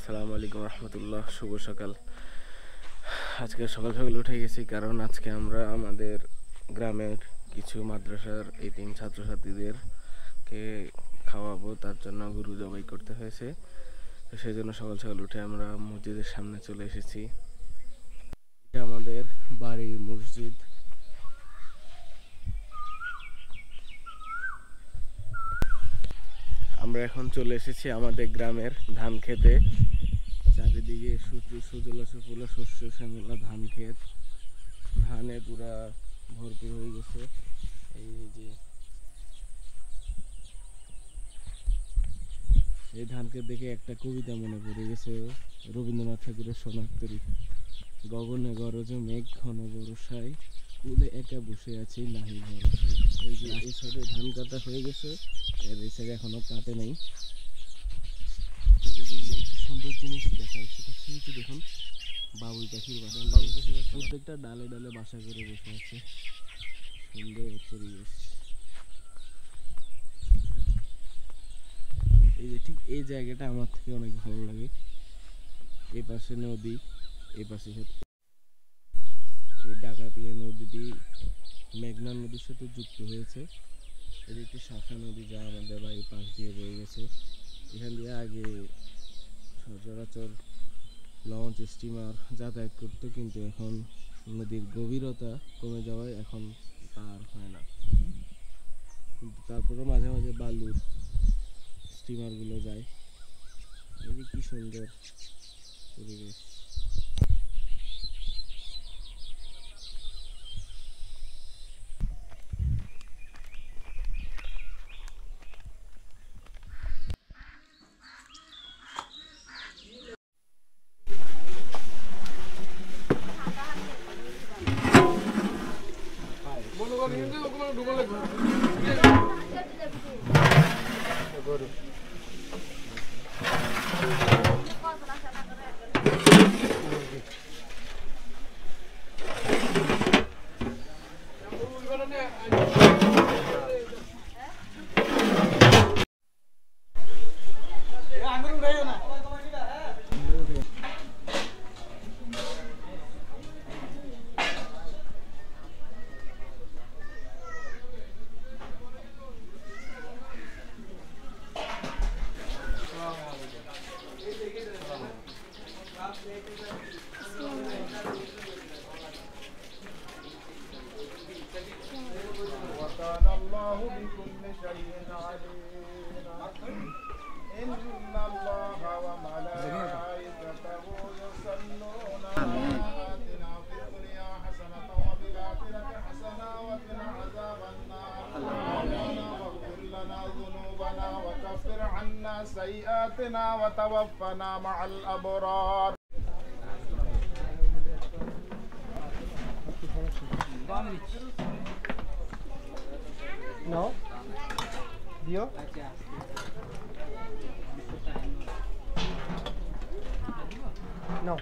আসসালামু আলাইকুম রহমতুল্লাহ। শুভ সকাল। আজকে সকাল সকাল উঠে গেছি, কারণ আজকে আমরা আমাদের গ্রামের কিছু মাদ্রাসার এতিম ছাত্রছাত্রীদেরকে খাওয়াবো। তার জন্য গরু জবাই করতে হয়েছে, তো সেই জন্য সকাল সকাল উঠে আমরা মসজিদের সামনে চলে এসেছি। এটা আমাদের বাড়ির মসজিদ। আমরা এখন চলে এসেছি আমাদের গ্রামের ধান খেতে। চারিদিকে সুজলা সুফলা শস্য শ্যামলা ধান ক্ষেত, ধানে পুরা ভরপুর হয়ে গেছে। এই ধান ক্ষেত দেখে একটা কবিতা মনে পড়ে গেছে, রবীন্দ্রনাথ ঠাকুরের সোনারতরী। গগনে গরজ মেঘ ঘন বরষায়, কুলে একা বসে আছি নাহি ভরসায়। এই যে এই সাইডে ধান কাটা হয়ে গেছে, আর এই সাইডে এখনো কাটে নাই। একটু সুন্দর জিনিস দেখায়, সেটা শুনছি দেখুন, বাবুই পাখির বাসা। প্রত্যেকটা ডালে ডালে বাসা করে বসে আছে, সুন্দর পরিবেশ। এই যে ঠিক এই জায়গাটা আমার থেকে অনেক ভালো লাগে। এই পাশে নদী, এই পাশে এই ডাকাতিয়া নদীটি মেঘনা নদীর সাথে যুক্ত হয়েছে। এটি একটি শাখা নদী যা আমাদের বাড়ির পাশ দিয়ে বয়ে গেছে। এখান দিয়ে আগে সচরাচর লঞ্চ স্টিমার যাতায়াত করতো, কিন্তু এখন নদীর গভীরতা কমে যাওয়ায় এখন পার হয় না। কিন্তু তারপরেও মাঝে মাঝে বালুর স্টিমারগুলো যায়। এই যে কি সুন্দর পরিবেশ। وكفر عنا سيئاتنا وتوفنا مع الأبرار. No? Dio? No.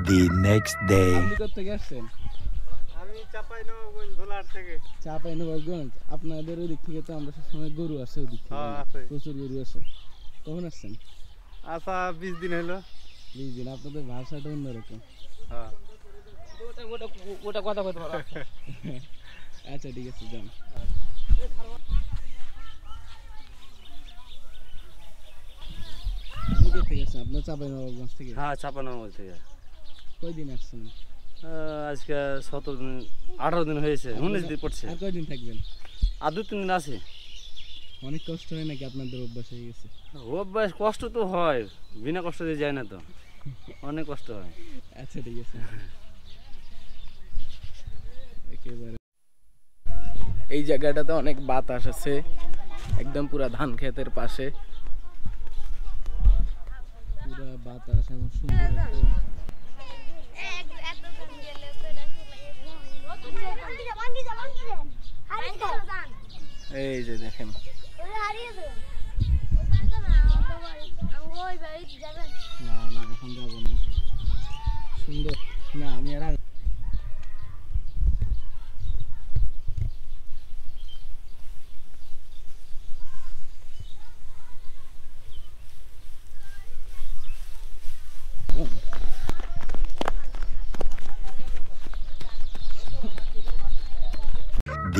The next day. আপনি কোথেকে আসছেন? আমি চাঁপাইনবাবগঞ্জ ভোলার থেকে। চাঁপাইনবাবগঞ্জ। আপনাদের ওই দিক থেকে তো আমরা সবসময় গরু আসে, ওই দিক থেকে প্রচুর গরু আসে। কখন আসছেন? আচ্ছা 20 দিন হলো। 20 দিন। আপনাদের ভাষাটা অন্যরকম। হ্যাঁ, ওটা কথা বলতে পারো। আচ্ছা ঠিক আছে, যান। আপনি কোথেকে আসছেন? আপনার চাঁপাইনবাবগঞ্জ থেকে? হ্যাঁ, চাঁপাইনবাবগঞ্জ থেকে। কয়দিন আসছেন? আজকে 17 দিন 18 দিন হয়েছে, 19 দিন পড়ছে। আর কয়দিন থাকবেন? আর 2-3 দিন আছে। অনেক কষ্ট হয় নাকি? আপনাদের অভ্যাস হয়ে গেছে? অভ্যাস, কষ্ট তো হয়, বিনা কষ্ট দিয়ে যায় না তো, অনেক কষ্ট হয়। আচ্ছা ঠিক আছে। একেবারে এই জায়গাটাতে অনেক বাতাস আছে, একদম পুরা ধান ক্ষেতের পাশে পুরা বাতাস এবং সুন্দর এই যে দেখেন। না না, এখন যাবো না। সুন্দর না, আমি আর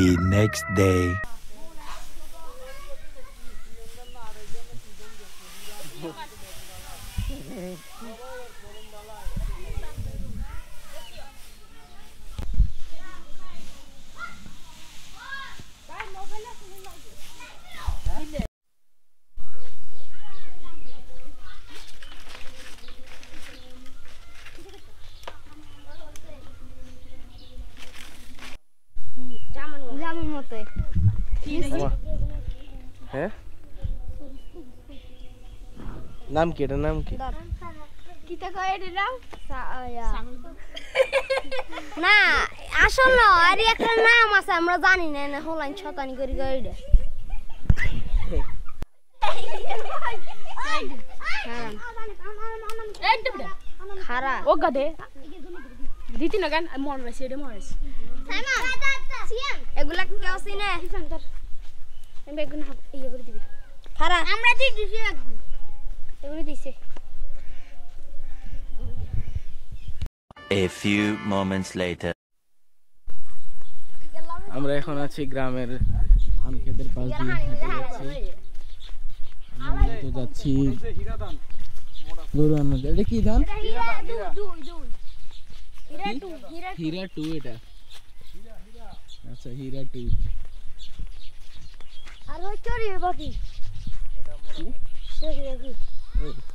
The next day. জামার মতো হ্যাঁ নাম কি এটা নাম কি কিতা কয় এর নাম না আসলে আর একটা নাম আছে আমরা জানি না না হলাইন শতানি করি কয় এটা খারা ও গাদে দিতি না গান মনে আছে এটা মনে আছে এগুলা কেউ চিনে বেগুন ইয়ে করে দিবি খারা আমরা দিছি এগুলো দিছে A few moments later. আমরা এখন আছি গ্রামের ধান ক্ষেতের পাশ দিয়ে হেঁটে যাচ্ছি আমরা তো যাচ্ছি গরুয়ার নদী এটা কি ধান হীরা টু এটা আচ্ছা হীরা টু আর ওই চড়ি বাকি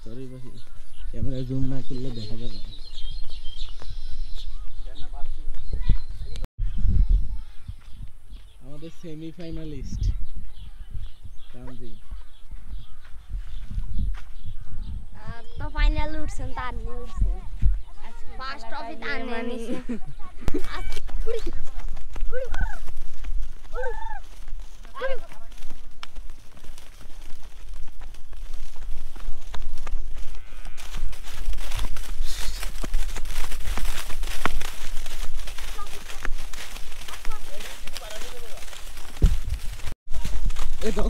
সরি বাকি ক্যামেরা জুম না করলে দেখা যাবে না আমাদের সেমিফাইনালিস্ট তানজিম তো ফাইনাল উঠছেন তার নিয়ে উঠছেন ফার্স্ট ট্রফি তার নিয়ে নিছে এ দাও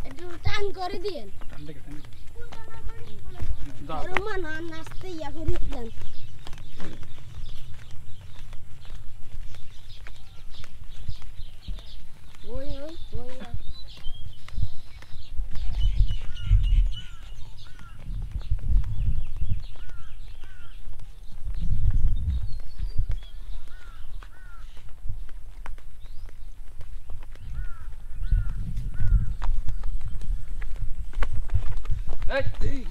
একটু টান করে দিয়েন রোমান নাচতে ইয়া করে দেন ওই এই